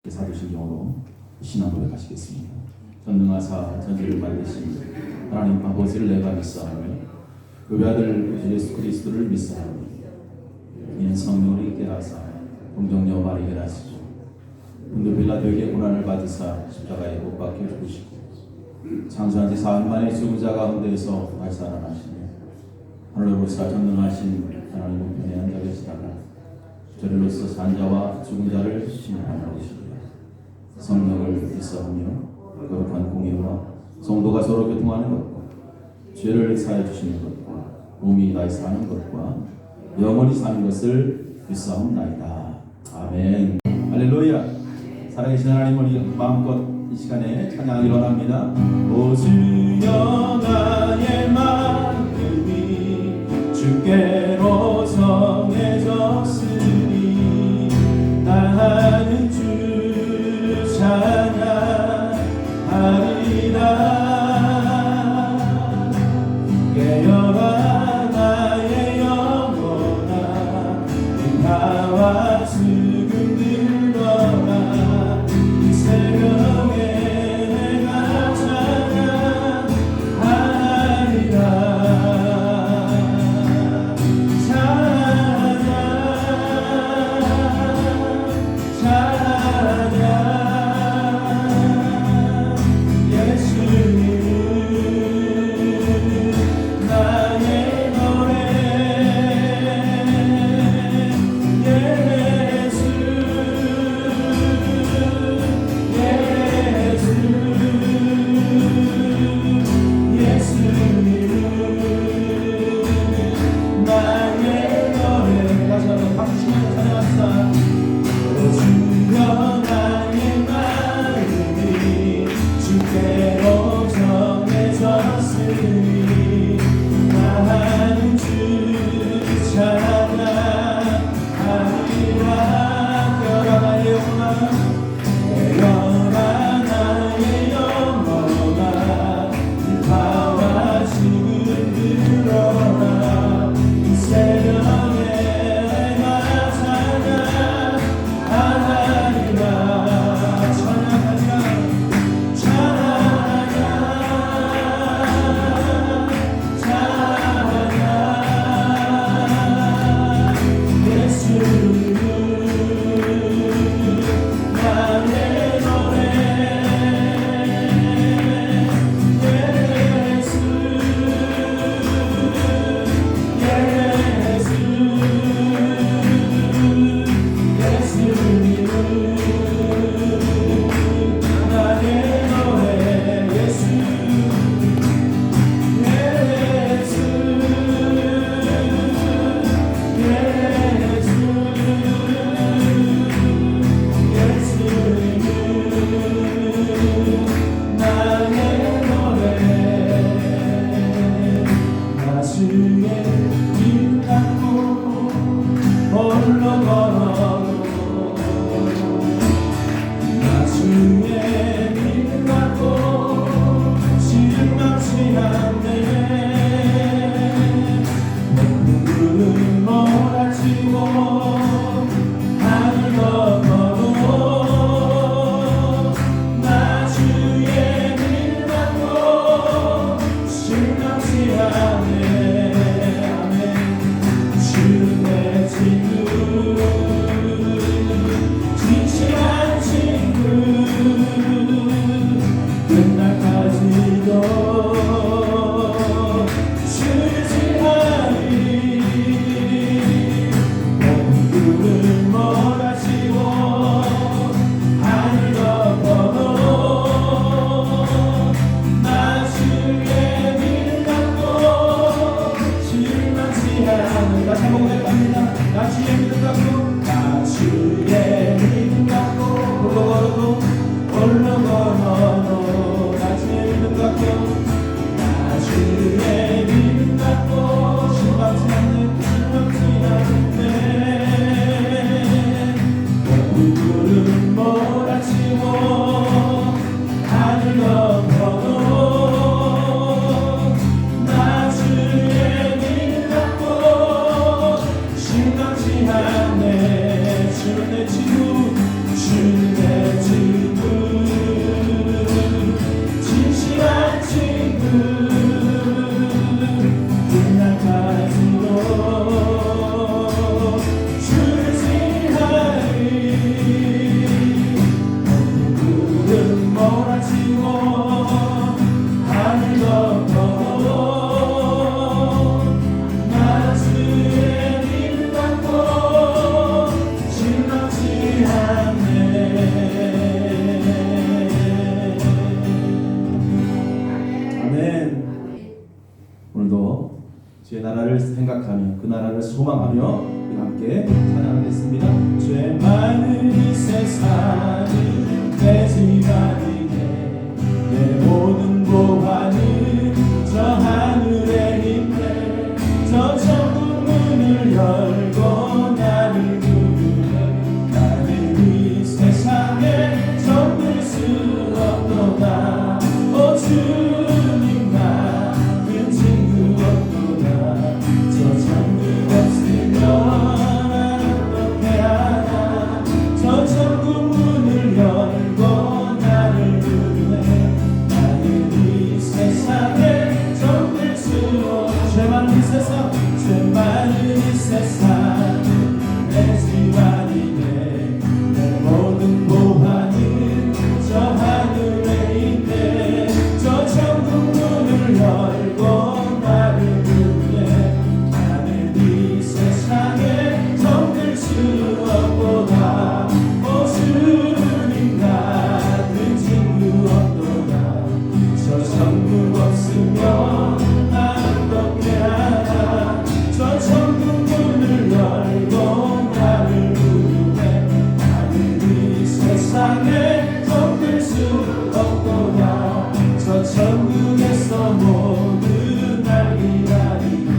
사도신경으로 신앙 고백하시겠습니다. 전능하사 전지를 만드신 하나님 아버지를 내가 믿사오며 그 아들 예수 그리스도를 믿사오며 이는 성령을 있게 하사 동정녀 마리아를 하시고 본도 빌라도에게 고난을 받으사 십자가에 못 박혀 죽으시고 장수한 지 사흘 만에 죽은 자 가운데에서 다시 살아나시며 하늘로서 전능하신 하나님 우편에 앉아 계시다가 저리로서 산 자와 죽은 자를 심판하시리라. 성령을 믿사오며 거룩한 공예와 성도가 서로 교통하는 것과 죄를 사해 주시는 것과 몸이 다시 사는 것과 영원히 사는 것을 믿사옵나이다. 아멘. 할렐루야. 살아계신 하나님, 우리 마음껏 이 시간에 찬양하기 원합니다. 오 주여 나의 마음이 주께로 정해졌으니 나는 주 찬양하리라. 깨어라 나의 영혼아, 나와 죽음 들어라. 이 새벽에 내가 찬양하리라. 찬양 나라를 생각하며 그 나라를 소망하며 우리 함께 찬양하겠습니다. 죄 많은 이 세상은 내 집안이네 내 모든 보화는 저 하늘에 있네 저 천국 문을 열고 나를 부르네 나는 이 세상에 정들 수 없도다 오 주님 같은 친구 없도다 저 천국 없으면 어떻게 하나 저 천국 문을 열고 나를 부르네 나는 이 세상에 정들 수 없도다 죄 많은 이 세상 죄 많은 이 세상은 내 집안이네 내 모든 보화는 저 하늘에 있네 저 천국 문을 열고 나를 부르네 나는 이 세상에 정들 수 없도다 오 주님 같은 친구 없도다 저 천국 없으면 난 어떻게 하나 저 천국 문을 열고 나를 부르네 나는 이 세상에 정들 수 없도다 저 천국에서 모두 날 기다리네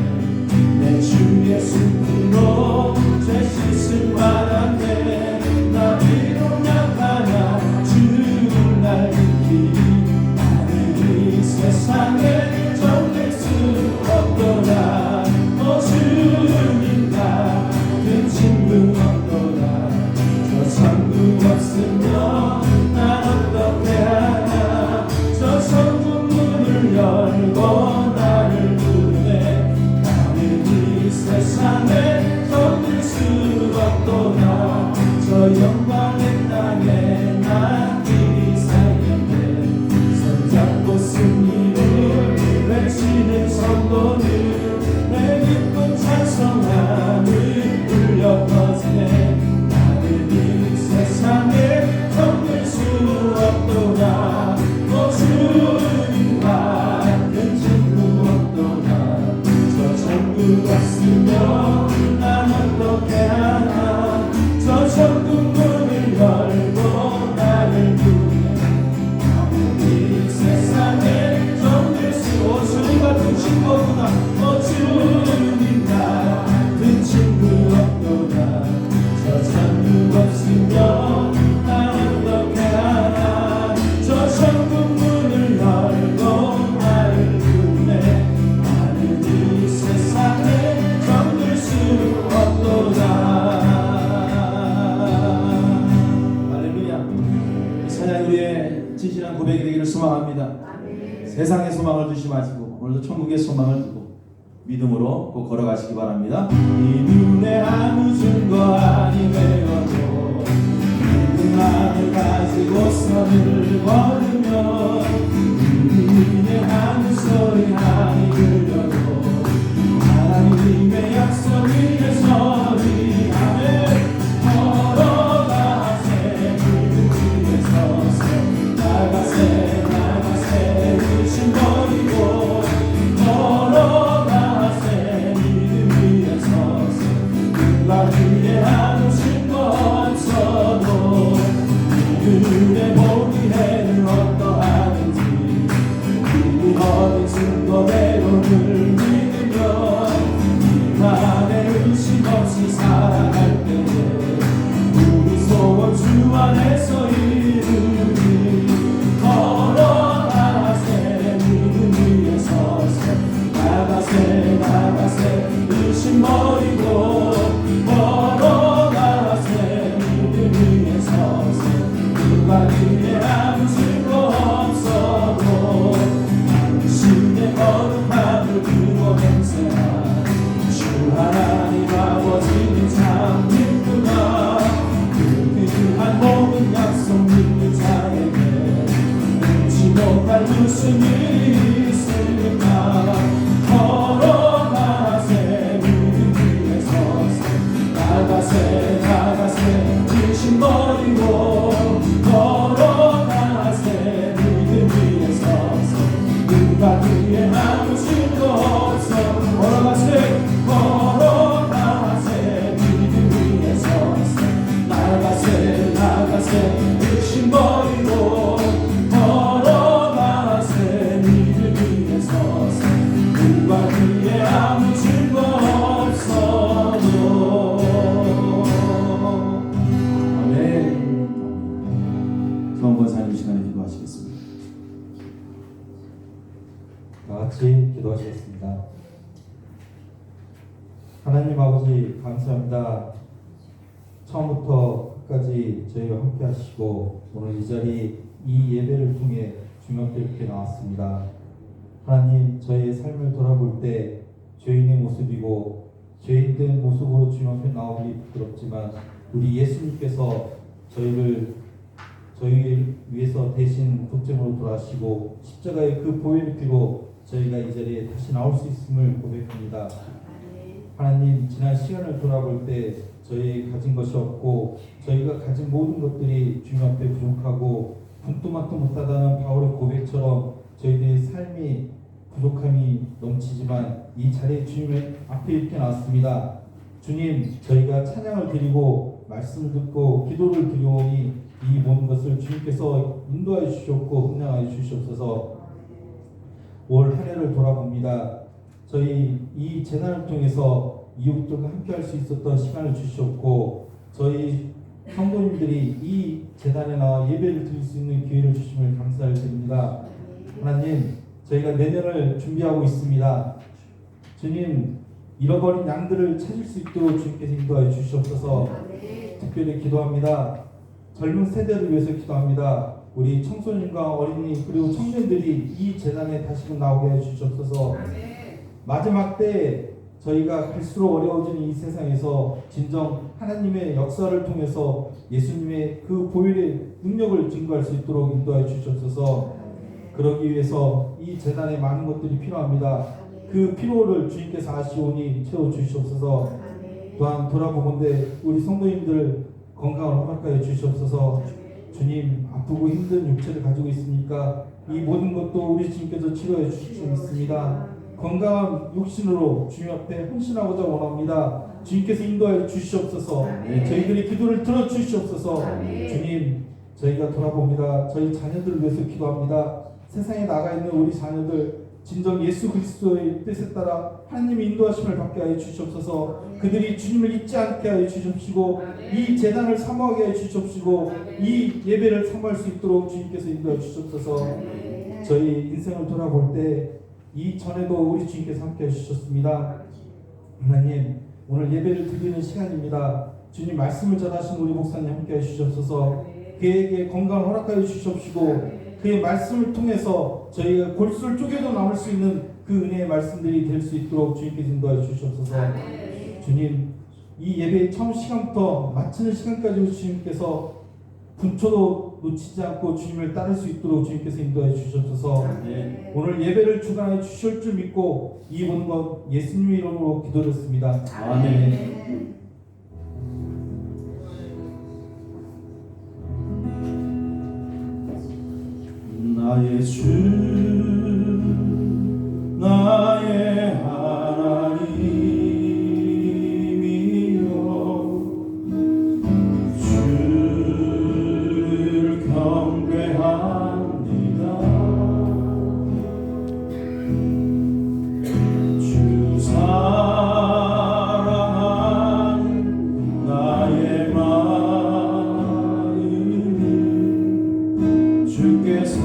내 주 예수 피로 죄 씻음 받았네 나 비록 약하나 주를 날 믿기 나는 이 세상에 정들 수 없도다 오 주님 같은 친구 없도다 저 천국 없으면 난 어떻게 하나 저 천국 문을 열고 나를 부르네 나는 이 세상에 정들 수 없도다 저 영광의 땅에 난 길이 살겠네 손잡고 승리를 외치는 성도들 내 기쁜 찬송함을 울려 퍼지네 나는 이 세상에 정들 수 없도다 오 주님 같은 친구 없도다 저 천국 없으면 난 어떻게 하나 저 천국 문을 열고 나를 부르네 나는 이 세상에 정들 수 오 주님 같은 친구 없도다 오 주님 같은 친구 없도다 저 천국 없으면 난 어떻게 하나 저 천국 문을 열고 나를 부르네 나는 이 세상에 정들 수 없도다. 할렐루야. 이 찬양이 우리의 진실한 고백이 되기를 소망합니다. 세상의 소망을 두지 마시고 오늘도 천국의 소망을 두고 믿음으로 꼭 걸어가시기 바랍니다. 이 눈에 아무 증거 아니 되어도 믿음만을 가지고 선을 걸으면 눈에 아무 소리 아니 들려도 하나님의 약속 위에 서리 아멘 걸어가세 믿음 위에 서서 나가세 나가세 의심 버리고 걸어가세 믿음 위에 서서 그가 위에 아무 증거 없어도 믿음의 보기에는 어떠하는지 이미 얻은 증거대로를 믿으며 이 안에 의심 없이 살아갈 때에 우리 소원 주 안에서 이루리 걸어가세 믿음 위에 서서 나가세 나가세 의심 버리고 걸어가세 믿음 위에 서서 그가 위에 아무 증거 없어도 당신의 거룩함을 두고 행세한 주 하나님 아버지는 참 기쁘다 그 귀한 모든 약속 믿는 자에게 잊지 못할 무슨 일이 있을까 걸어가세 믿음 위에 서서 나가세 나가세 의심 버리고 걸어가세 믿음 위에 서서 그가 위에 아무 증거 없어 걸어가세 경건사님 시간에 기도하시겠습니다. 다 같이 기도하시겠습니다. 하나님 아버지 감사합니다. 처음부터 끝까지 저희와 함께 하시고 오늘 이 자리 이 예배를 통해 주님 앞에 이렇게 나왔습니다. 하나님 저희의 삶을 돌아볼 때 죄인의 모습이고 죄인된 모습으로 주님 앞에 나오기 부끄럽지만 우리 예수님께서 저희를 위해서 대신 독점으로 돌아가시고 십자가의 그 보혈의 피로 저희가 이 자리에 다시 나올 수 있음을 고백합니다. 하나님 지난 시간을 돌아볼 때 저희 가진 것이 없고 저희가 가진 모든 것들이 주님 앞에 부족하고 분토만도 못하다는 바울의 고백처럼 저희들의 삶이 부족함이 넘치지만 이 자리에 주님 앞에 이렇게 나왔습니다. 주님 저희가 찬양을 드리고 말씀을 듣고 기도를 드리오니 이 모든 것을 주님께서 인도하여 주셨고 훈련하여 주시옵소서. 올 한 해를 돌아봅니다. 저희 이 재난을 통해서 이웃들과 함께 할 수 있었던 시간을 주셨고 저희 성도님들이 이 재단에 나와 예배를 드릴 수 있는 기회를 주심을 감사를 드립니다. 하나님 저희가 내년을 준비하고 있습니다. 주님 잃어버린 양들을 찾을 수 있도록 주님께서 인도하여 주시옵소서. 특별히 기도합니다. 젊은 세대를 위해서 기도합니다. 우리 청소년과 어린이 그리고 청년들이 이 재단에 다시금 나오게 해 주시옵소서. 마지막 때 저희가 갈수록 어려워지는 이 세상에서 진정 하나님의 역사를 통해서 예수님의 그 보혈의 능력을 증거할 수 있도록 인도해 주시옵소서. 그러기 위해서 이 재단에 많은 것들이 필요합니다. 그 필요를 주님께서 아시오니 채워 주시옵소서. 또한 돌아보건대 우리 성도님들 건강을 허락하여 주시옵소서. 주님 아프고 힘든 육체를 가지고 있으니까 이 모든 것도 우리 주님께서 치료해 주실 수 있습니다. 건강한 육신으로 주님 앞에 헌신하고자 원합니다. 주님께서 인도하여 주시옵소서. 저희들의 기도를 들어주시옵소서. 주님 저희가 돌아봅니다. 저희 자녀들을 위해서 기도합니다. 세상에 나가 있는 우리 자녀들 진정 예수 그리스도의 뜻에 따라 하나님의 인도하심을 받게 하여 주시옵소서. 그들이 주님을 잊지 않게 하여 주시옵시고 이 재단을 사모하게 하여 주시옵시고 이 예배를 사모할 수 있도록 주님께서 인도하여 주시옵소서. 저희 인생을 돌아볼 때 이전에도 우리 주님께서 함께 해주셨습니다. 하나님 오늘 예배를 드리는 시간입니다. 주님 말씀을 전하신 우리 목사님 함께 해주시옵소서. 그에게 건강을 허락하여 주시옵시고 그의 말씀을 통해서 저희가 골수를 쪼개도 남을 수 있는 그 은혜의 말씀들이 될 수 있도록 주님께서 인도하여 주시옵소서. 주님 이 예배의 처음 시간부터 마치는 시간까지 주님께서 분초도 놓치지 않고 주님을 따를 수 있도록 주님께서 인도해 주시옵소서. 오늘 예배를 주관해 주실 줄 믿고 이 모든 것 예수님의 이름으로 기도드렸습니다. 아멘. 나의 주 나의 하나님이여 주를 경배합니다. 주 사랑하는 나의 마음 주께서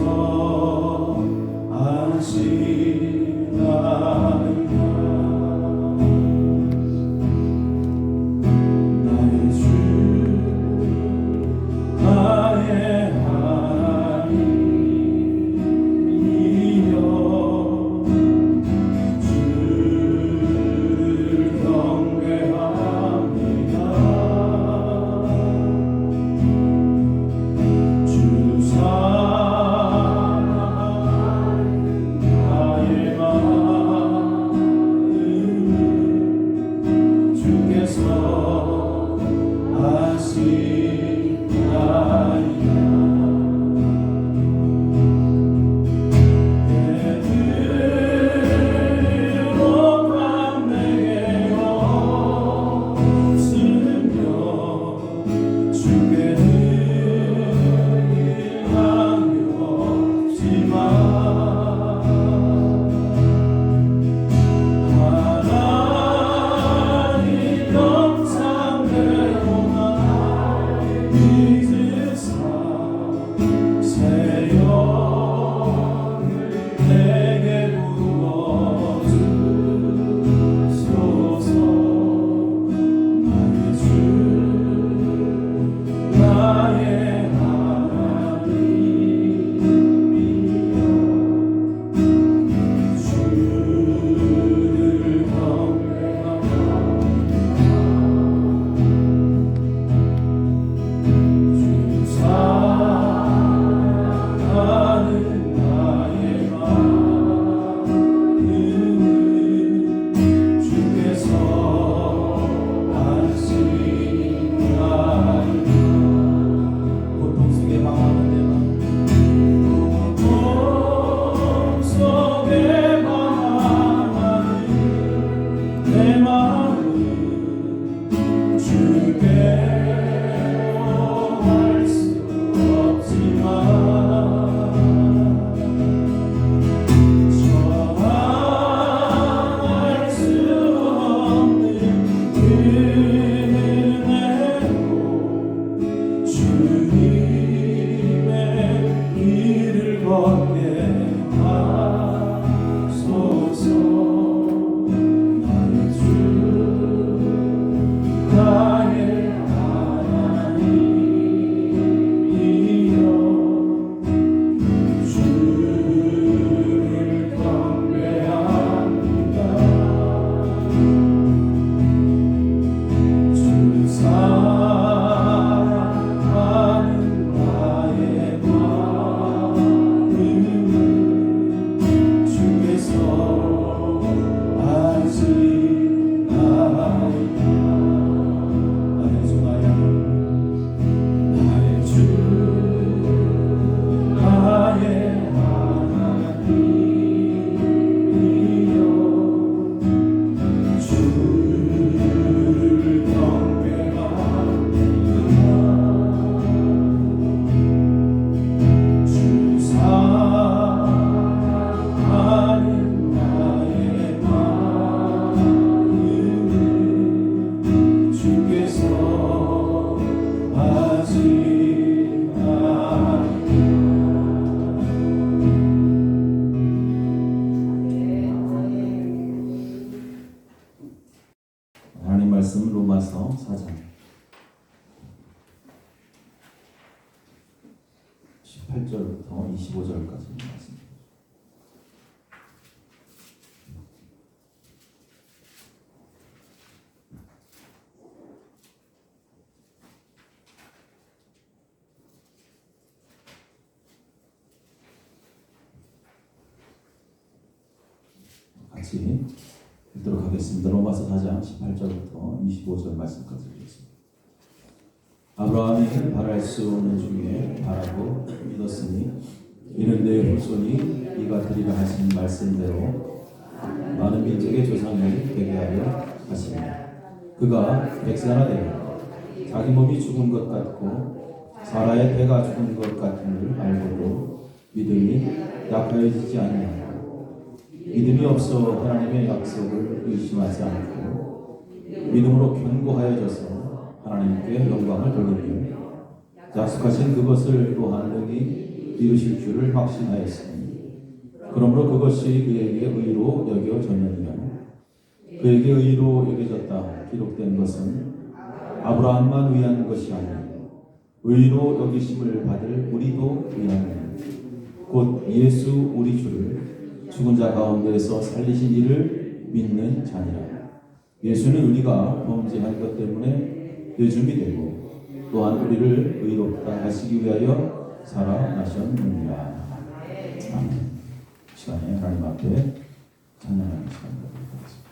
18절부터 25절까지 말씀. 같이 읽도록 하겠습니다. 로마서 4장 18절부터 25절 말씀까지 읽겠습니다. 아브라함이 바랄 수 없는 중에 바라고 믿었으니 이는 내 후손이 이가 드리라 하신 말씀대로 많은 민족의 조상이 되게 하려 하시니라. 그가 100세나 되어 자기 몸이 죽은 것 같고 사라의 배가 죽은 것 같은 줄 알고도 믿음이 약하여지지 아니하고 믿음이 없어 하나님의 약속을 의심하지 않고 믿음으로 견고하여져서 하나님께 영광을 돌리며 약속하신 그것을 또한 능히 이루실 줄을 확신하였으니 그러므로 그것이 그에게 의로 여겨졌느니라. 그에게 의로 여겨졌다 기록된 것은 아브라함만 위한 것이 아니고 의로 여기심을 받을 우리도 위하니 곧 예수 우리 주를 죽은 자 가운데에서 살리신 이를 믿는 자니라. 예수는 우리가 범죄한 것 때문에 요즘이 되고 또한 우리를 의롭다 하시기 위하여 살아나셨느니라. 아멘. 시간에 하나님 앞에 찬양하는 시간 갖도록 하겠습니다.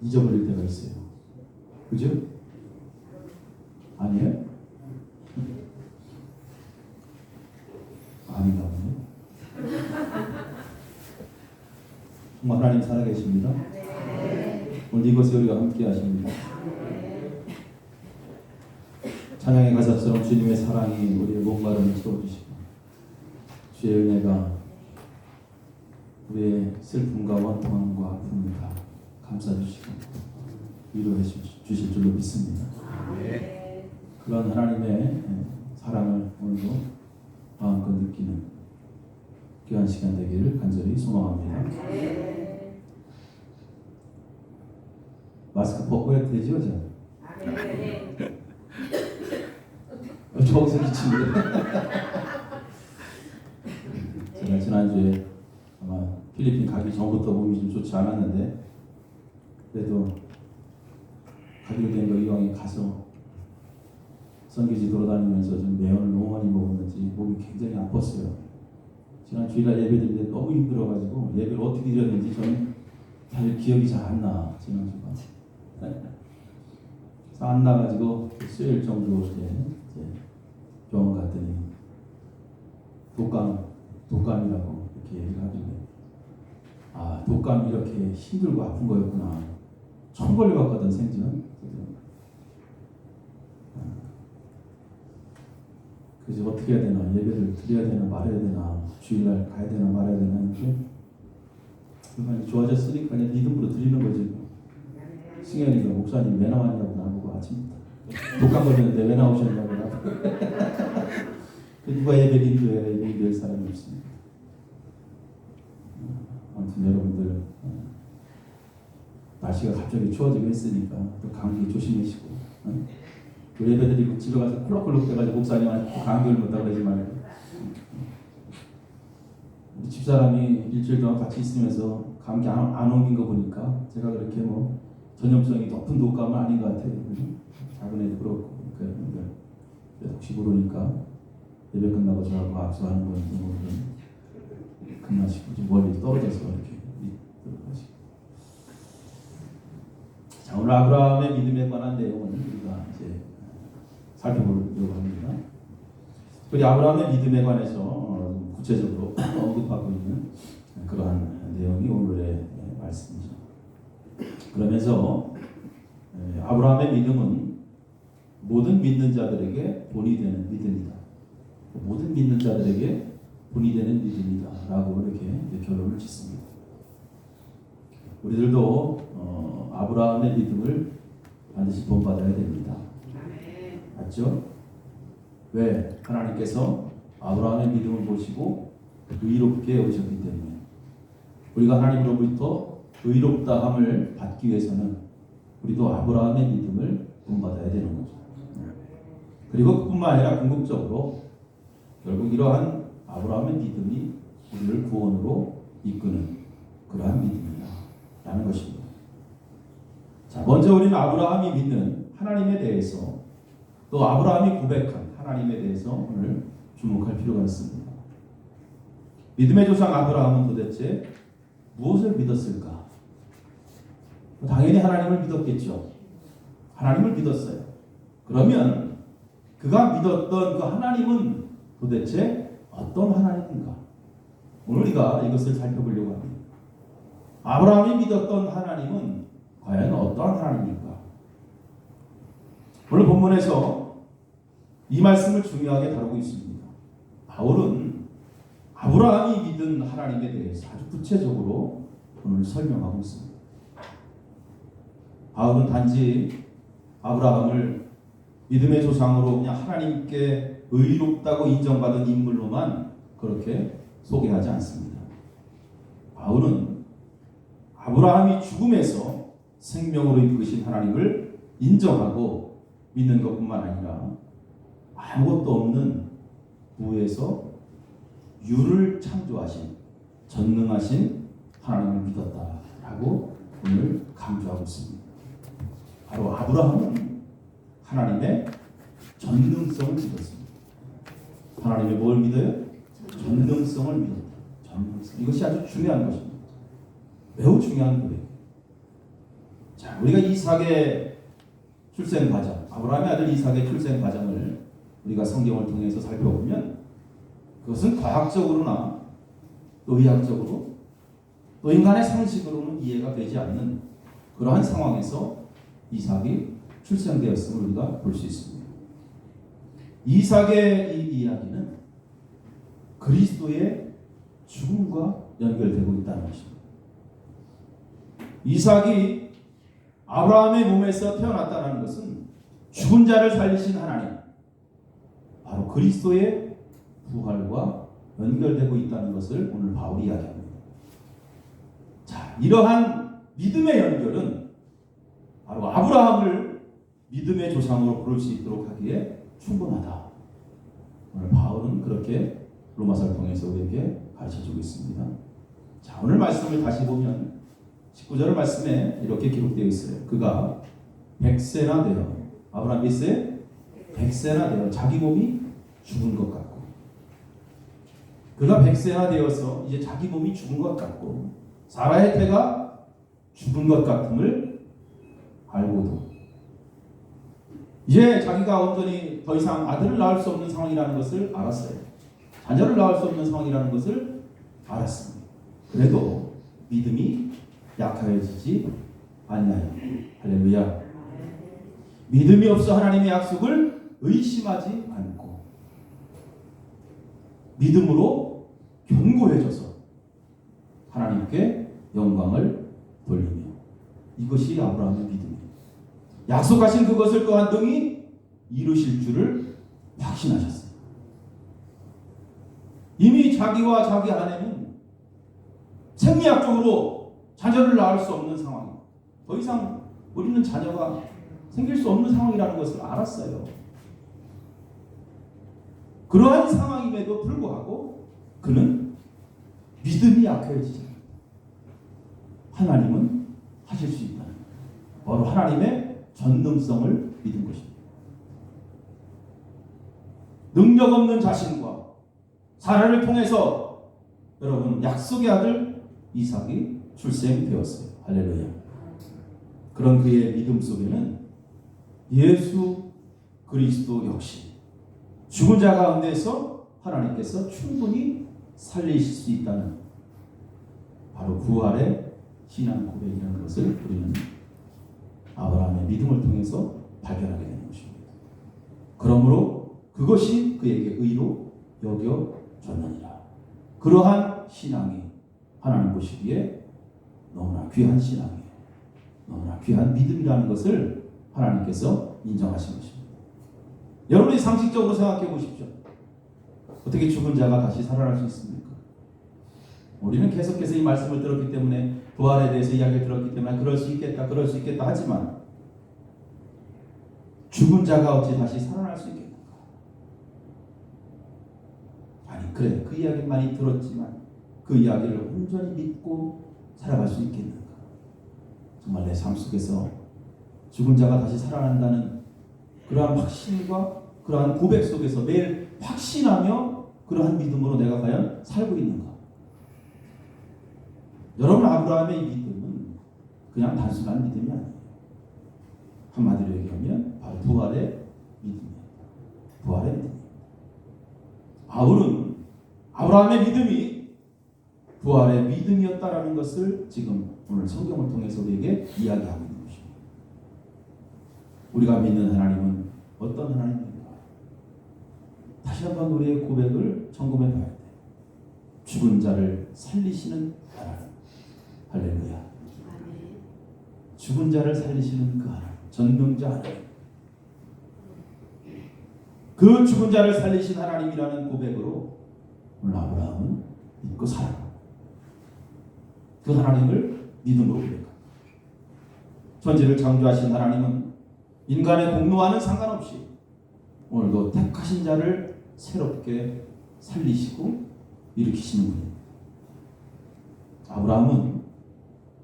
잊어버릴 때가 있어요. 그죠? 아니에요? 아닌가 보네. 정말 하나님 살아계십니다. 오늘 이곳에 우리가 함께 하십니다. 찬양의 가사처럼 주님의 사랑이 우리의 목마름을 채워주시고 주의 은혜가 우리의 슬픔과 원통함과 아픔을 다 감싸주시고 위로해 주실 줄로 믿습니다. 그런 하나님의 사랑을 오늘도 마음껏 느끼는 귀한 시간 되기를 간절히 소망합니다. 마스크 벗고 해도 되죠? 저기서 기침을 제가 지난주에 아마 필리핀 가기 전부터 몸이 좀 좋지 않았는데 그래도 가기로 된 거 이왕에 가서 선교지 돌아다니면서 좀 매연을 너무 많이 먹었는지 몸이 굉장히 아팠어요. 지난 주일날 예배 드리는데 너무 힘들어가지고 예배를 어떻게 드렸는지 저는 잘 기억이 잘 안 나. 지난주가 안 나가지고 수요일 정도 이제 병원 갔더니 독감이라고 이렇게 얘기를 하길래 아 독감이 이렇게 힘들고 아픈 거였구나. 처음 걸려봤거든 생전. 그래서 어떻게 해야 되나 예배를 드려야 되나 말아야 되나 주일날 가야 되나 말아야 되나 이렇게 정말 좋아졌으니까 그냥 믿음으로 드리는 거지. 승현이가 목사님 왜 나왔냐고 나보고 아침부터 독감 걸렸는데 왜 나오셨냐고 나보고 누가 예배를 인도해야 인도할 사람이 없습니다. 아무튼 여러분들 날씨가 갑자기 추워지고 했으니까 또 감기 조심하시고 우리 예배드리고 집에 가서 콜록콜록 돼가지고 목사님한테 감기를 못하고 그러지 말고 우리 집사람이 일주일 동안 같이 있으면서 감기 안 옮긴 거 보니까 제가 그렇게 뭐 전염성이 높은 독감은 아닌 것 같아요. 작은 애도 그렇고 그러니까 혹시 모르니까 예배 끝나고 저하고 악수하는 건 오늘은 끝나시고 좀 멀리 떨어져서 이렇게 들어가시고 자 오늘 아브라함의 믿음에 관한 내용은 우리가 이제 살펴보려고 합니다. 우리 아브라함의 믿음에 관해서 구체적으로 언급하고 있는 그러한 내용이 오늘의 말씀이죠. 그러면서 아브라함의 믿음은 모든 믿는 자들에게 본이 되는 믿음이다. 모든 믿는 자들에게 본이 되는 믿음이다. 라고 이렇게 결론을 짓습니다. 우리들도 아브라함의 믿음을 반드시 본받아야 됩니다. 맞죠? 왜? 하나님께서 아브라함의 믿음을 보시고 의롭게 오셨기 때문에 우리가 하나님으로부터 의롭다함을 받기 위해서는 우리도 아브라함의 믿음을 본받아야 되는 거죠. 그리고 그뿐만 아니라 궁극적으로 결국 이러한 아브라함의 믿음이 우리를 구원으로 이끄는 그러한 믿음이다라는 것입니다. 자, 먼저 우리는 아브라함이 믿는 하나님에 대해서 또 아브라함이 고백한 하나님에 대해서 오늘 주목할 필요가 있습니다. 믿음의 조상 아브라함은 도대체 무엇을 믿었을까? 당연히 하나님을 믿었겠죠. 하나님을 믿었어요. 그러면 그가 믿었던 그 하나님은 도대체 어떤 하나님인가? 오늘 우리가 이것을 살펴보려고 합니다. 아브라함이 믿었던 하나님은 과연 어떠한 하나님인가? 오늘 본문에서 이 말씀을 중요하게 다루고 있습니다. 바울은 아브라함이 믿은 하나님에 대해서 아주 구체적으로 오늘 설명하고 있습니다. 바울은 단지 아브라함을 믿음의 조상으로 그냥 하나님께 의롭다고 인정받은 인물로만 그렇게 소개하지 않습니다. 바울은 아브라함이 죽음에서 생명으로 이끄신 하나님을 인정하고 믿는 것뿐만 아니라 아무것도 없는 무에서 유를 창조하신 전능하신 하나님을 믿었다라고 오늘 강조하고 있습니다. 바로 아브라함은 하나님의 전능성을 믿었습니다. 하나님의 뭘 믿어요? 전능성을 믿었다. 전능성. 이것이 아주 중요한 것입니다. 매우 중요한 고백. 자, 우리가 이삭의 출생 과정, 아브라함의 아들 이삭의 출생 과정을 우리가 성경을 통해서 살펴보면 그것은 과학적으로나 또 의학적으로 또 인간의 상식으로는 이해가 되지 않는 그러한 상황에서 이삭이 출생되었음을 우리가 볼 수 있습니다. 이삭의 이 이야기는 그리스도의 죽음과 연결되고 있다는 것입니다. 이삭이 아브라함의 몸에서 태어났다는 것은 죽은 자를 살리신 하나님, 바로 그리스도의 부활과 연결되고 있다는 것을 오늘 바울이 이야기합니다. 자, 이러한 믿음의 연결은 바로 아브라함을 믿음의 조상으로 부를 수 있도록 하기에 충분하다. 오늘 바울은 그렇게 로마서를 통해서 우리에게 가르쳐주고 있습니다. 자, 오늘 말씀을 다시 보면 19절 말씀에 이렇게 기록되어 있어요. 그가 100세나 되어, 아브라함 몇 세? 100세나 되어 자기 몸이 죽은 것 같고, 그가 100세나 되어서 이제 자기 몸이 죽은 것 같고 사라의 태가 죽은 것 같음을 알고도 이제 자기가 온전히 더 이상 아들을 낳을 수 없는 상황이라는 것을 알았어요. 자녀를 낳을 수 없는 상황이라는 것을 알았습니다. 그래도 믿음이 약하여지지 않나요? 할렐루야. 믿음이 없어 하나님의 약속을 의심하지 않고 믿음으로 견고해져서 하나님께 영광을 돌리며, 이것이 아브라함의 믿음이에요. 약속하신 그것을 또한 능히 이루실 줄을 확신하셨어요. 이미 자기와 자기 아내는 생리학적으로 자녀를 낳을 수 없는 상황이에요. 더 이상 우리는 자녀가 생길 수 없는 상황이라는 것을 알았어요. 그러한 상황임에도 불구하고 그는 믿음이 약해지지 않아요. 하나님은 하실 수 있다. 바로 하나님의 전능성을 믿은 것입니다. 능력 없는 자신과 사라를 통해서 여러분 약속의 아들 이삭이 출생되었어요. 할렐루야. 그런 그의 믿음 속에는 예수 그리스도 역시 죽은 자 가운데서 하나님께서 충분히 살리실 수 있다는 바로 부활의 신앙 고백이라는 것을 우리는 아브라함의 믿음을 통해서 발견하게 되는 것입니다. 그러므로 그것이 그에게 의로 여겨졌느니라. 그러한 신앙이 하나님 보시기에 너무나 귀한 신앙이에요. 너무나 귀한 믿음이라는 것을 하나님께서 인정하신 것입니다. 여러분이 상식적으로 생각해 보십시오. 어떻게 죽은 자가 다시 살아날 수 있습니까? 우리는 계속해서 이 말씀을 들었기 때문에, 부활에 대해서 이야기를 들었기 때문에 그럴 수 있겠다 하지만 죽은 자가 어찌 다시 살아날 수 있겠는가? 아니, 그래, 그 이야기를 많이 들었지만 그 이야기를 온전히 믿고 살아갈 수 있겠는가? 정말 내 삶 속에서 죽은 자가 다시 살아난다는 그러한 확신과 그러한 고백 속에서 매일 확신하며 그러한 믿음으로 내가 과연 살고 있는가? 여러분, 아브라함의 믿음은 그냥 단순한 믿음이 아니에요. 한마디로 얘기하면 바로 부활의 믿음이에요. 부활의 믿음이에요. 바울은 아브라함의 믿음이 부활의 믿음이었다라는 것을 지금 오늘 성경을 통해서 우리에게 이야기하고 있는 것입니다. 우리가 믿는 하나님은 어떤 하나님인가? 다시 한번 우리의 고백을 점검해 봐야 돼요. 죽은 자를 살리시는 하나님. 할렐루야. 죽은 자를 살리시는 그 하나님, 전능자 하나님. 그 죽은 자를 살리신 하나님이라는 고백으로 오늘 아브라함은 믿고 살아갑니다. 그 하나님을 믿음으로 고백합니다. 천지를 창조하신 하나님은 인간의 공로와는 상관없이 오늘도 택하신 자를 새롭게 살리시고 일으키시는 분입니다. 아브라함은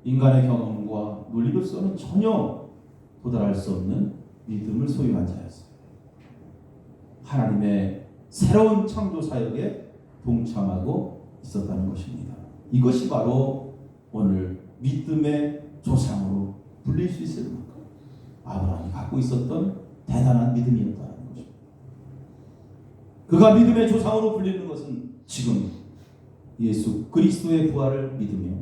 인간의 경험과 논리로서는 전혀 도달할 수 없는 믿음을 소유한 자였어요. 하나님의 새로운 창조 사역에 동참하고 있었다는 것입니다. 이것이 바로 오늘 믿음의 조상으로 불릴 수 있을 만큼 아브라함이 갖고 있었던 대단한 믿음이었다는 것입니다. 그가 믿음의 조상으로 불리는 것은 지금 예수 그리스도의 부활을 믿으며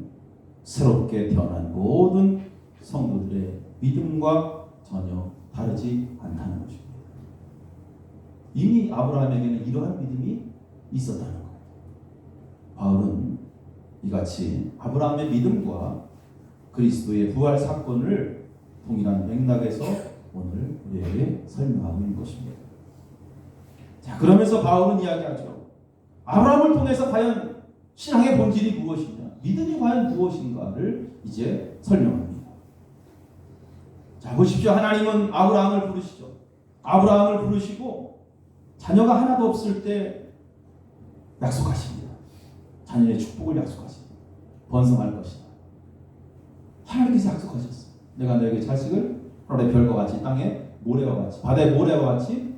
새롭게 태어난 모든 성도들의 믿음과 전혀 다르지 않다는 것입니다. 이미 아브라함에게는 이러한 믿음이 있었다는 것. 바울은 이같이 아브라함의 믿음과 그리스도의 부활 사건을 동일한 맥락에서 오늘 우리에게 설명하고 있는 것입니다. 자, 그러면서 바울은 이야기하죠. 아브라함을 통해서 과연 신앙의 본질이 무엇이냐, 믿음이 과연 무엇인가를 이제 설명합니다. 자, 보십시오. 하나님은 아브라함을 부르시죠. 아브라함을 부르시고 자녀가 하나도 없을 때 약속하십니다. 자녀의 축복을 약속하십니다. 번성할 것이다. 하나님께서 약속하셨어요. 내가 너에게 자식을 하늘의 별과 같이, 땅의 모래와 같이, 바다의 모래와 같이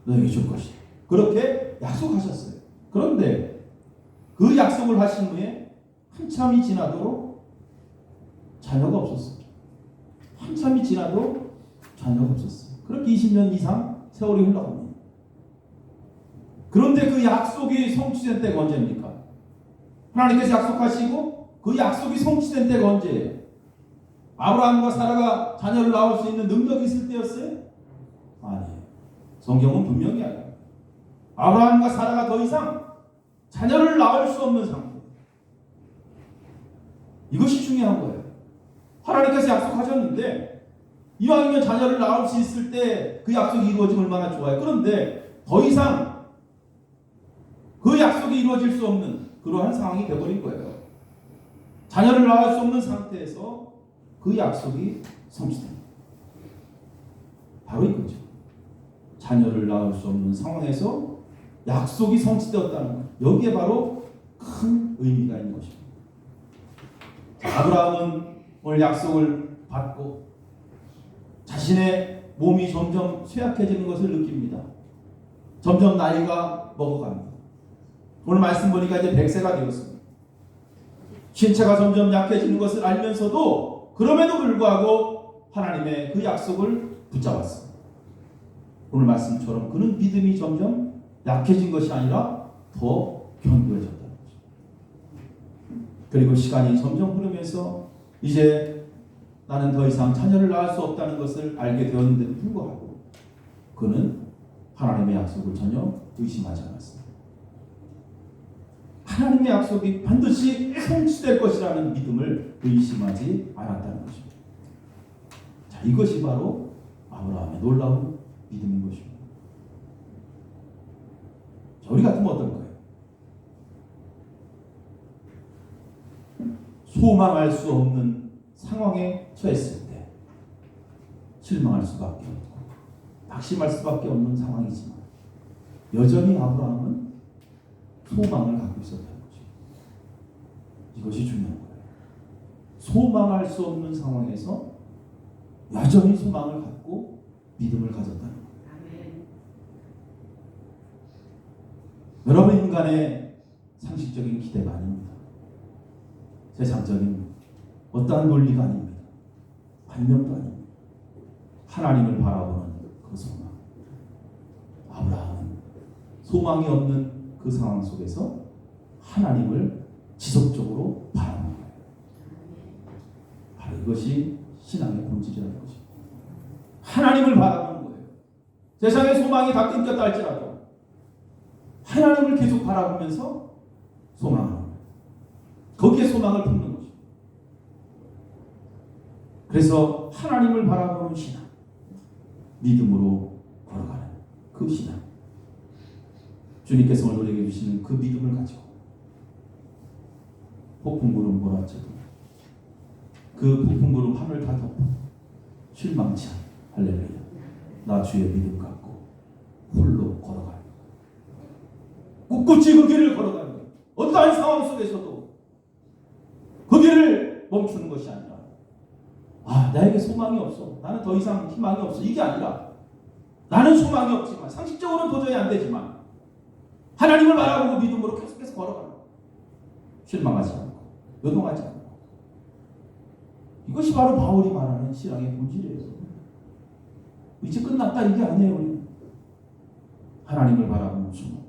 너에게 줄 것이다. 그렇게 약속하셨어요. 그런데 그 약속을 하신 후에 한참이 지나도록 자녀가 없었어요. 한참이 지나도 자녀가 없었어요. 그렇게 20년 이상 세월이 흘러갑니다. 그런데 그 약속이 성취된 때가 언제입니까? 하나님께서 약속하시고 그 약속이 성취된 때가 언제예요? 아브라함과 사라가 자녀를 낳을 수 있는 능력이 있을 때였어요? 아니에요. 성경은 분명히 알아요. 아브라함과 사라가 더 이상 자녀를 낳을 수 없는 상태. 이것이 중요한 거예요. 하나님께서 약속하셨는데 이왕이면 자녀를 낳을 수 있을 때 그 약속이 이루어지면 얼마나 좋아요. 그런데 더 이상 그 약속이 이루어질 수 없는 그러한 상황이 되어버린 거예요. 자녀를 낳을 수 없는 상태에서 그 약속이 성취됩니다. 바로 이거죠. 자녀를 낳을 수 없는 상황에서 약속이 성취되었다는 것. 여기에 바로 큰 의미가 있는 것입니다. 아브라함은 오늘 약속을 받고 자신의 몸이 점점 쇠약해지는 것을 느낍니다. 점점 나이가 먹어갑니다. 오늘 말씀 보니까 이제 100세가 되었습니다. 신체가 점점 약해지는 것을 알면서도 그럼에도 불구하고 하나님의 그 약속을 붙잡았습니다. 오늘 말씀처럼 그는 믿음이 점점 약해진 것이 아니라 더 견고해졌다는 거죠. 그리고 시간이 점점 흐르면서 이제 나는 더 이상 자녀를 낳을 수 없다는 것을 알게 되었는데도 불구하고 그는 하나님의 약속을 전혀 의심하지 않았습니다. 하나님의 약속이 반드시 성취될 것이라는 믿음을 의심하지 않았다는 것입니다. 자, 이것이 바로 아브라함의 놀라운 믿음인 것입니다. 자, 우리 같으면 어떨까요? 소망할 수 없는 상황에 처했을 때 실망할 수밖에 없고 낙심할 수밖에 없는 상황이지만 여전히 아브라함은 소망을 갖고 있었다는 거죠. 이것이 중요한 거예요. 소망할 수 없는 상황에서 여전히 소망을 갖고 믿음을 가졌다는 거예요. 여러분, 인간의 상식적인 기대가 아닙니다. 세상적인 어떠한 논리가 아닙니다. 관념도 아닙니다. 하나님을 바라보는 그 소망. 아브라함은 소망이 없는 그 상황 속에서 하나님을 지속적으로 바라보는 거예요. 바로 이것이 신앙의 본질이라는 것입니다. 하나님을 바라보는 거예요. 세상의 소망이 다 끊겼다 할지라도 하나님을 계속 바라보면서 소망하는 거예요. 거기에 소망을 품는 거죠. 그래서 하나님을 바라보는 신앙, 믿음으로 걸어가는 그 신앙, 주님께서 오늘 우리에게 주시는 그 믿음을 가지고 폭풍구름 몰아쳐도 그 폭풍구름 하늘 다 덮어 실망치 않아. 할렐루야. 나 주의 믿음 갖고 홀로 걸어가요. 꿋꿋이 그 길을 걸어가는 거예요. 어떠한 상황 속에서도 그 길을 멈추는 것이 아니라 나에게 소망이 없어. 나는 더 이상 희망이 없어. 이게 아니라 나는 소망이 없지만 상식적으로는 도저히 안 되지만 하나님을 바라보고 믿음으로 계속해서 걸어가는 거예요. 실망하지 않고 요동하지 않고 이것이 바로 바울이 말하는 신앙의 본질이에요. 이제 끝났다 이게 아니에요. 하나님을 바라보는 순간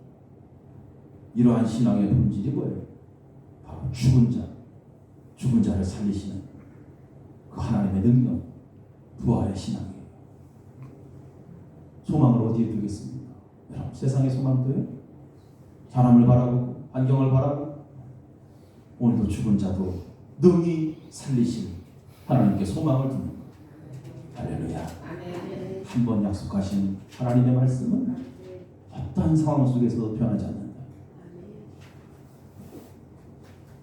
이러한 신앙의 본질이 뭐예요? 바로 죽은 자를 살리시는 그 하나님의 능력, 부활의 신앙이에요. 소망을 어디에 두겠습니까? 여러분, 세상의 소망도요, 사람을 바라보고 환경을 바라보고 오늘도 죽은 자도 능히 살리실 하나님께 소망을 두는 거예요. 할렐루야. 한 번 약속하신 하나님의 말씀은 어떠한 상황 속에서도 변하지 않는다.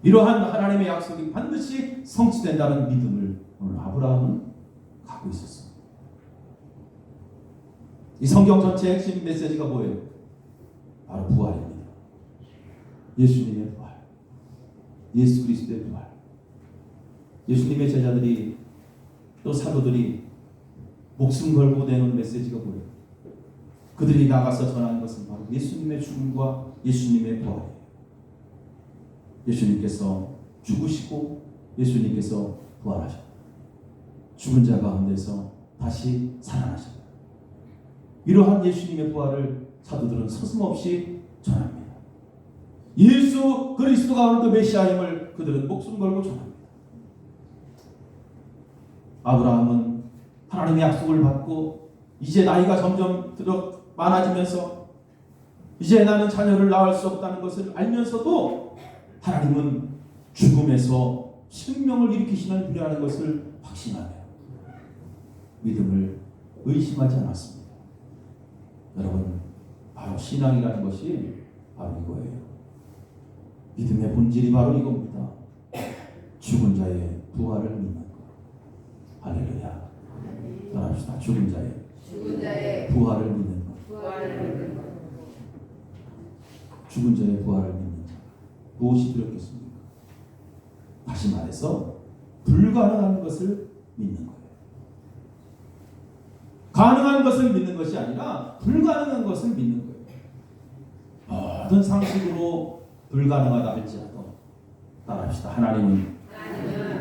이러한 하나님의 약속이 반드시 성취된다는 믿음을 오늘 아브라함은 갖고 있었어요. 이 성경 전체의 핵심 메시지가 뭐예요? 바로 부활입니다. 예수님의 부활, 예수 그리스도의 부활. 예수님의 제자들이 또 사도들이 목숨 걸고 내는 메시지가 뭐예요? 그들이 나가서 전하는 것은 바로 예수님의 죽음과 예수님의 부활이에요. 예수님께서 죽으시고 예수님께서 부활하셨다. 죽은 자 가운데서 다시 살아나셨다. 이러한 예수님의 부활을 사도들은 서슴없이 전합니다. 예수 그리스도가 오늘도 메시아임을 그들은 목숨 걸고 전합니다. 아브라함은 하나님의 약속을 받고 이제 나이가 점점 많아지면서 이제 나는 자녀를 낳을 수 없다는 것을 알면서도 하나님은 죽음에서 생명을 일으키시는 분이라는 것을 확신하며 믿음을 의심하지 않았습니다. 여러분, 바로 신앙이라는 것이 바로 이거예요. 믿음의 본질이 바로 이겁니다. 죽은 자의 부활을 믿는 것. 할렐루야. 따라합시다. 죽은 자의 부활을 믿는 것. 죽은 자의 부활을 믿는 것. 무엇이 두렵겠습니까? 다시 말해서 불가능한 것을 믿는 거예요. 가능한 것을 믿는 것이 아니라 불가능한 것을 믿는 거예요. 모든 상식으로 불가능하다 할지라도 따라합시다. 하나님은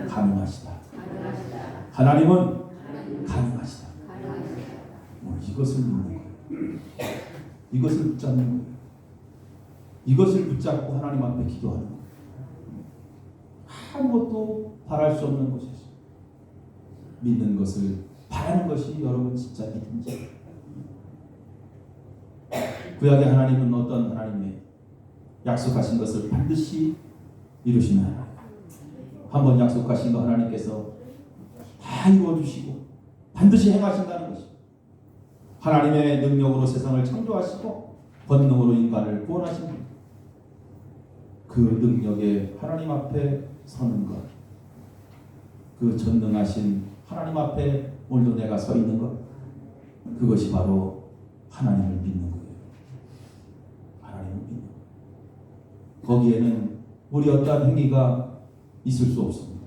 가능하시다. 하나님은 가능하시다. 이것을 믿는 거예요. 이것을 붙잡는 거예요. 이것을 붙잡고 하나님 앞에 기도하는 거예요. 아무것도 바랄 수 없는 곳에서 믿는 것을 바라는 것이 여러분 진짜 믿음이죠. 구약의 하나님은 어떤 하나님의 약속하신 것을 반드시 이루시는 하나님. 한번 약속하신 거 하나님께서 다 이루어주시고 반드시 행하신다는 것이 하나님의 능력으로 세상을 창조하시고 권능으로 인간을 구원하신 것. 그 능력에 하나님 앞에 서는 것, 그 전능하신 하나님 앞에 오늘도 내가 서 있는 것, 그것이 바로 하나님을 믿는 거예요. 하나님을 믿는 것. 거기에는 우리 어떠한 행위가 있을 수 없습니다.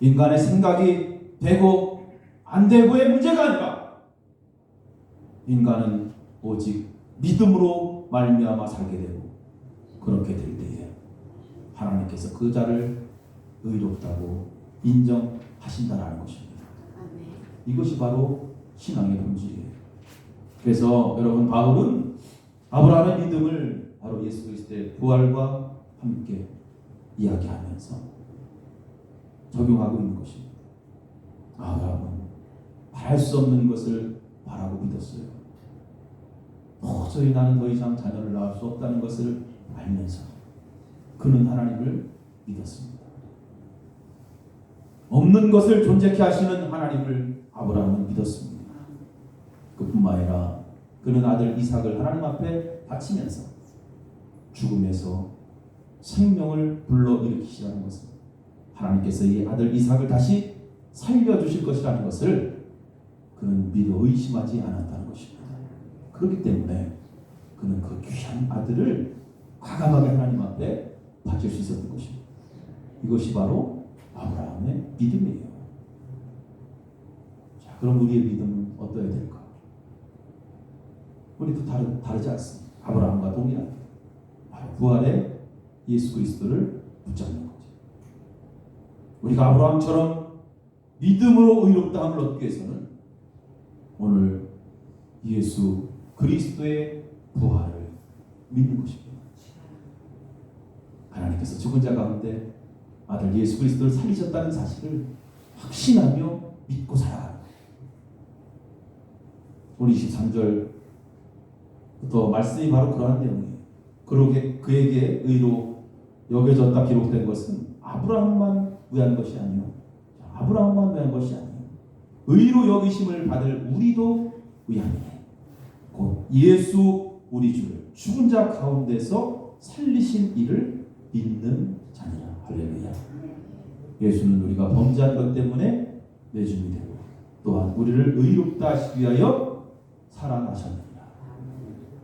인간의 생각이 되고 안 되고의 문제가 아니라 인간은 오직 믿음으로 말미암아 살게 되고 그렇게 될 때에 하나님께서 그 자를 의롭다고 인정하신다는 것입니다. 이것이 바로 신앙의 본질이에요. 그래서 여러분, 바울은 아브라함의 믿음을 바로 예수 그리스도의 부활과 함께 이야기하면서 적용하고 있는 것입니다. 아브라함은 바랄 수 없는 것을 바라고 믿었어요. 도저히 나는 더 이상 자녀를 낳을 수 없다는 것을 알면서 그는 하나님을 믿었습니다. 없는 것을 존재케 하시는 하나님을 아브라함은 믿었습니다. 그뿐만 아니라 그는 아들 이삭을 하나님 앞에 바치면서 죽음에서 생명을 불러일으키시라는 것을, 하나님께서 이 아들 이삭을 다시 살려주실 것이라는 것을 그는 믿어 의심하지 않았다는 것입니다. 그렇기 때문에 그는 그 귀한 아들을 과감하게 하나님 앞에 바칠 수 있었던 것입니다. 이것이 바로 아브라함의 믿음이에요. 자, 그럼 우리의 믿음은 어떠해야 될까? 우리도 다르지 않습니다. 아브라함과 동일합니다. 바로 부활의 예수 그리스도를 붙잡는 거죠. 우리가 아브라함처럼 믿음으로 의롭다함을 얻기 위해서는 오늘 예수 그리스도의 부활을 믿는 것입니다. 하나님께서 죽은 자 가운데 아들 예수 그리스도를 살리셨다는 사실을 확신하며 믿고 살아가는 거예요. 오늘 23절부터 말씀이 바로 그러한 내용이에요. 그에게 의로 여겨졌다 기록된 것은 아브라함만 위한 것이 아니요, 아브라함만 위한 것이 아니요, 의로 여기심을 받을 우리도 위함이네. 곧 예수 우리 주를 죽은 자 가운데서 살리신 이를 믿는 자니라. 할렐루야. 예수는 우리가 범죄한 것 때문에 내줌이 되고 또한 우리를 의롭다 하시기 위하여 살아나셨느니라.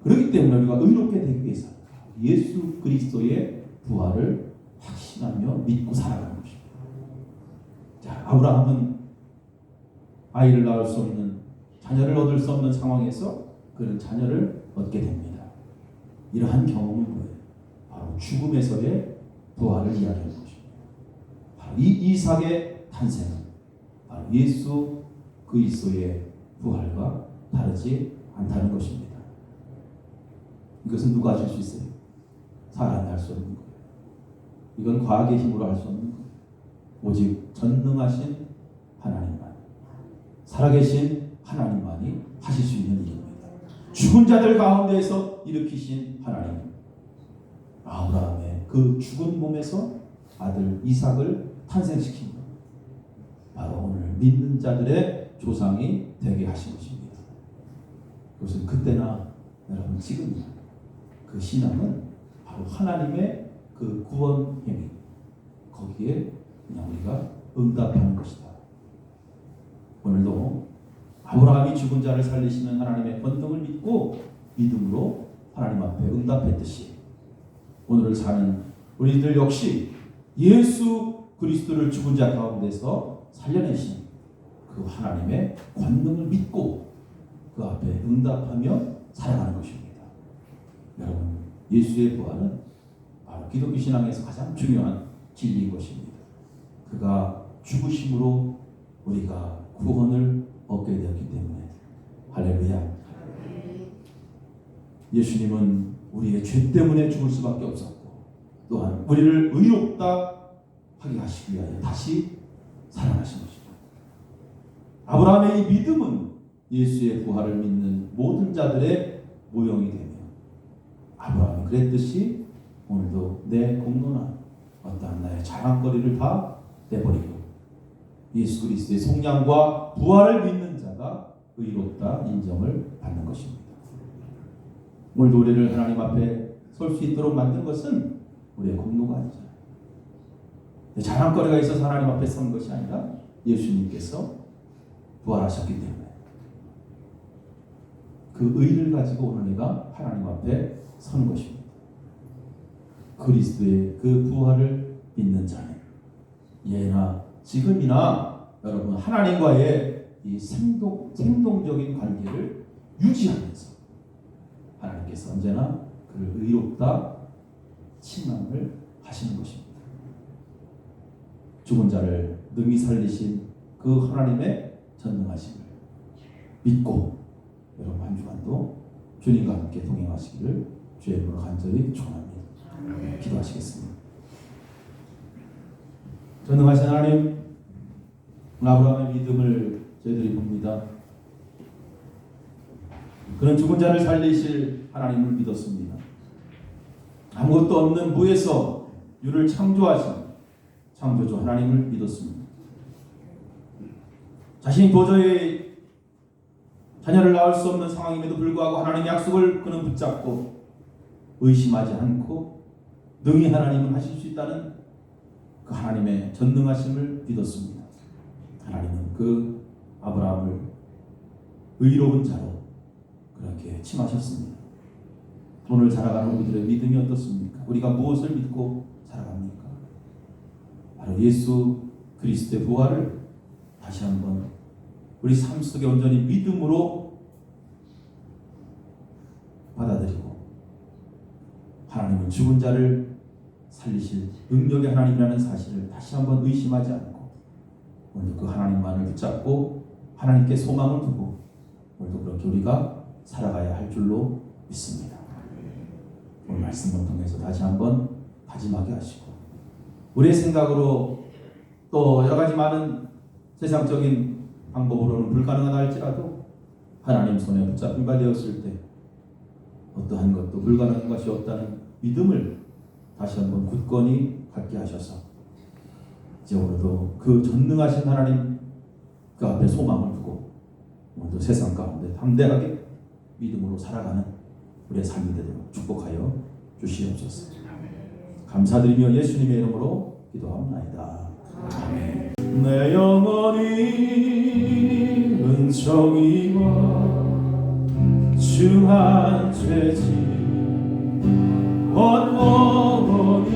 그렇기 때문에 우리가 의롭게 되기 위해서 예수 그리스도의 부활을 확신하며 믿고 살아가는 것입니다. 자, 아브라함은 아이를 낳을 수 없는, 자녀를 얻을 수 없는 상황에서 그는 자녀를 얻게 됩니다. 이러한 경험은 뭐예요? 바로 죽음에서의 부활을 이야기하는 것입니다. 바로 이 이삭의 탄생은 바로 예수 그리스도의 부활과 다르지 않다는 것입니다. 이것은 누가 하실 수 있어요? 사람이 할 수 없는 거예요. 이건 과학의 힘으로 할 수 없는 거예요. 오직 전능하신 하나님만, 살아계신 하나님만이 하실 수 있는 일입니다. 죽은 자들 가운데에서 일으키신 하나님, 아브라함의 그 죽은 몸에서 아들 이삭을 탄생시킨 것, 바로 오늘 믿는 자들의 조상이 되게 하신 것입니다. 그것은 그때나 여러분 지금이나 그 신앙은 바로 하나님의 그 구원 행위, 거기에 그냥 우리가 응답하는 것이다. 오늘도 아브라함이 죽은 자를 살리시는 하나님의 권능을 믿고 믿음으로 하나님 앞에 응답했듯이 오늘을 사는 우리들 역시 예수 그리스도를 죽은 자 가운데서 살려내신 그 하나님의 권능을 믿고 그 앞에 응답하며 살아가는 것입니다. 여러분, 예수의 부활은 바로 기독교 신앙에서 가장 중요한 진리인 것입니다. 그가 죽으심으로 우리가 구원을 얻게 되었기 때문에 할렐루야. 예수님은 우리의 죄 때문에 죽을 수밖에 없었고 또한 우리를 의롭다 하게 하시기 위하여 다시 살아나신 것입니다. 아브라함의 이 믿음은 예수의 부활을 믿는 모든 자들의 모형이 되며 아브라함이 그랬듯이 오늘도 내 공로나 어떠한 나의 자랑거리를 다 내버리고 예수 그리스도의 속량과 부활을 믿는 자가 의롭다 인정을 받는 것입니다. 오늘도 우리를 하나님 앞에 설 수 있도록 만든 것은 우리의 공로가 아니잖아요. 자랑거리가 있어서 하나님 앞에 선 것이 아니라 예수님께서 부활하셨기 때문에 그 의를 가지고 오늘 내가 하나님 앞에 선 것입니다. 그리스도의 그 부활을 믿는 자는 예나 지금이나 여러분 하나님과의 이 생동적인 관계를 유지하면서 하나님께서 언제나 그를 의롭다 칭함을 하시는 것입니다. 죽은 자를 능히 살리신 그 하나님의 전능하심을 믿고 여러분 한 주간도 주님과 함께 동행하시기를 주의 이름으로 간절히 축원합니다. 기도하시겠습니다. 전능하신 하나님, 아브라함의 믿음을 저희들이 봅니다. 그는 죽은 자를 살리실 하나님을 믿었습니다. 아무것도 없는 무에서 유를 창조하신 창조주 하나님을 믿었습니다. 자신이 도저히 자녀를 낳을 수 없는 상황임에도 불구하고 하나님의 약속을 그는 붙잡고 의심하지 않고 능히 하나님은 하실 수 있다는 그 하나님의 전능하심을 믿었습니다. 하나님은 그 아브라함을 의로운 자로 그렇게 칭하셨습니다. 오늘 살아가는 우리들의 믿음이 어떻습니까? 우리가 무엇을 믿고 살아갑니까? 바로 예수 그리스도의 부활을 다시 한번 우리 삶 속에 온전히 믿음으로 받아들이고 하나님은 죽은 자를 살리실 능력의 하나님이라는 사실을 다시 한번 의심하지 않고 오늘도 그 하나님만을 붙잡고 하나님께 소망을 두고 오늘도 그렇게 우리가 살아가야 할 줄로 믿습니다. 오늘 말씀을 통해서 다시 한번 다짐하게 하시고 우리의 생각으로 또 여러 가지 많은 세상적인 방법으로는 불가능하다 할지라도 하나님 손에 붙잡힌 바 되었을 때 어떠한 것도 불가능한 것이 없다는 믿음을 다시 한번 굳건히 갖게 하셔서 이제 오늘도 그 전능하신 하나님 그 앞에 소망을 두고 오늘도 세상 가운데 담대하게 믿음으로 살아가는 우리의 삶이 되도록 축복하여 주시옵소서. 감사드리며 예수님의 이름으로 기도합니다. 아멘. 내 영혼이 은총이와 주한 죄짐 원원이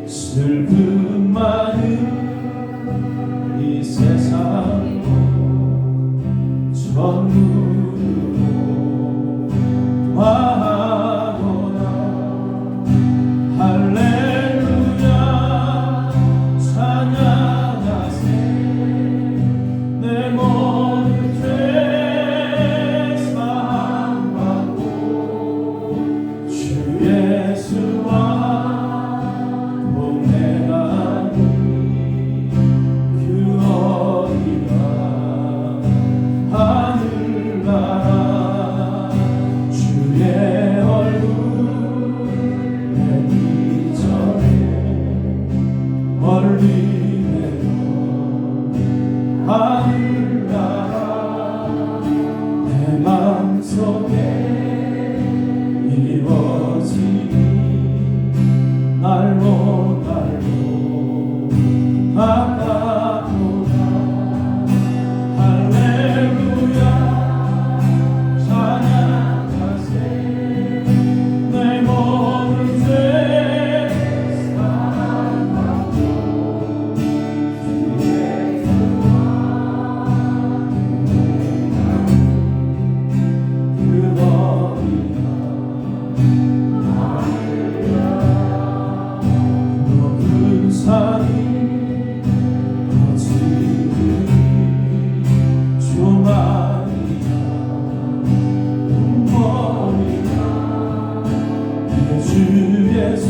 슬픔 많은 이 세상으로 전부로 와하노라. 할렐루야 찬양하세. 내 모든 죄 사함받고 주 예수와 동행하니 그 어디가 하늘나라. 주의 얼굴 내 이전에 멀리 내려 하늘나라. 내 마음속에 이루어지니 날로 가까우라. 할렐루야 찬양하세. 내 모든 죄 사함받고 주 예수와 그 어디가 높은 산이 거칠으니 조만이야 머리가 주 예수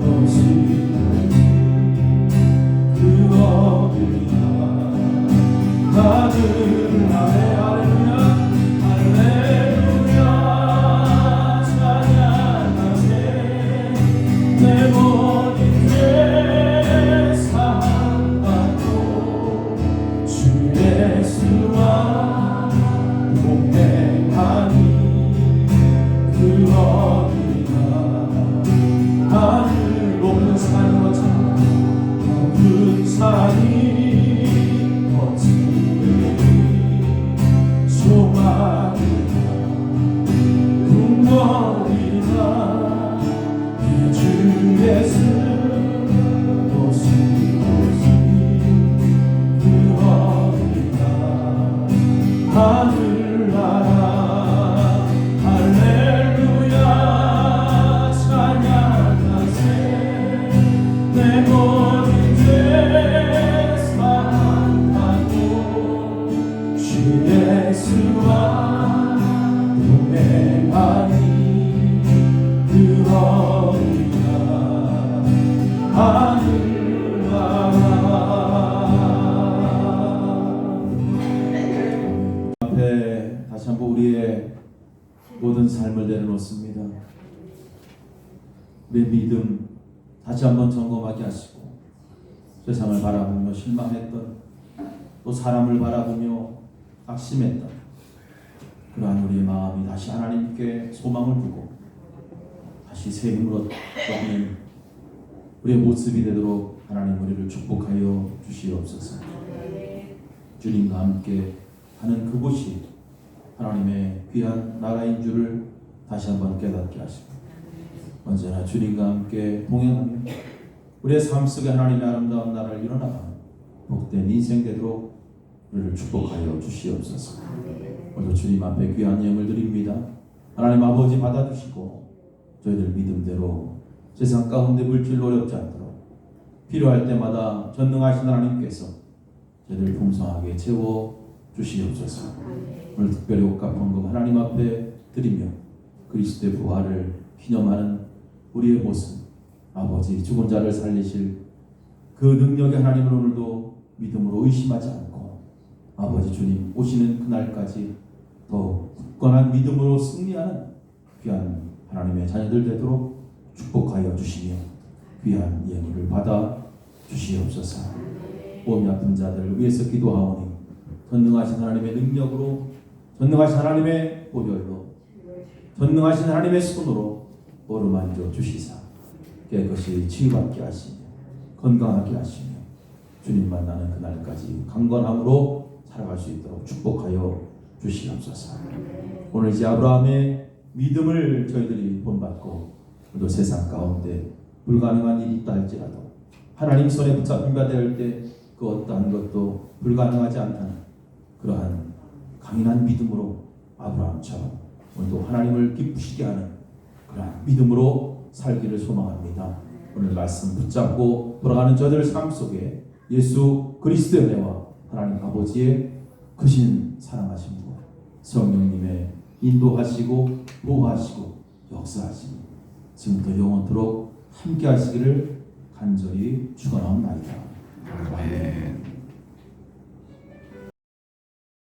오시니 그 어디가 하늘 아래. 할렐루야 찬양하세. 내 모든 죄 사함받고 주 예수와 동행하니 그 어디가 하늘 높은 산이 거칠으니 소망이나 궁궐이나 주 예수 오시니 그 어디가 하늘나라. 할렐루야 찬양하세. 내 모든 죄 사함받고 주 예수와 동행하니 그 어디가 하늘나라. 앞에 다시 한번 우리의 모든 삶을 내려놓습니다. 우리의 믿음 다시 한번 점검하게 하시고 세상을 바라보며 실망했던 또 사람을 바라보며 낙심했던 그러한 우리의 마음이 다시 하나님께 소망을 두고 다시 새 힘으로 떠는 우리의 모습이 되도록 하나님 우리를 축복하여 주시옵소서. 주님과 함께 하는 그곳이 하나님의 귀한 나라인 줄을 다시 한번 깨닫게 하시고 언제나 주님과 함께 동행하며 우리의 삶 속에 하나님의 아름다운 나라를 이뤄나가는 복된 인생 되도록 우리를 축복하여 주시옵소서. 오늘 주님 앞에 귀한 예물 드립니다. 하나님 아버지 받아주시고 저희들 믿음대로 세상 가운데 물질 어렵지 않도록 필요할 때마다 전능하신 하나님께서 저희들 풍성하게 채워 주시옵소서. 오늘 특별히 옷값헌금 하나님 앞에 드리며 그리스도의 부활을 기념하는 우리의 모습, 아버지 죽은 자를 살리실 그 능력의 하나님을 오늘도 믿음으로 의심하지 않고 아버지 주님 오시는 그날까지 더 굳건한 믿음으로 승리하는 귀한 하나님의 자녀들 되도록 축복하여 주시며 귀한 예물을 받아 주시옵소서. 몸이 아픈 자들을 위해서 기도하오니 전능하신 하나님의 능력으로, 전능하신 하나님의 보혈로, 전능하신 하나님의 손으로 어루만져 주시사 깨끗이 치유받게 하시며 건강하게 하시며 주님 만나는 그날까지 강건함으로 살아갈 수 있도록 축복하여 주시옵소서. 오늘 이제 아브라함의 믿음을 저희들이 본받고 또 세상 가운데 불가능한 일이 있다 할지라도 하나님 손에 붙잡힌 바 될 때 그 어떠한 것도 불가능하지 않다는 그러한 강인한 믿음으로 아브라함처럼 오늘도 하나님을 기쁘시게 하는 그러한 믿음으로 살기를 소망합니다. 오늘 말씀 붙잡고 돌아가는 저들 삶 속에 예수 그리스도의 은혜와 하나님 아버지의 크신 사랑하심과 성령님의 인도하시고 보호하시고 역사하시고 지금부터 영원토록 함께 하시기를 간절히 축원하옵나이다. 아멘.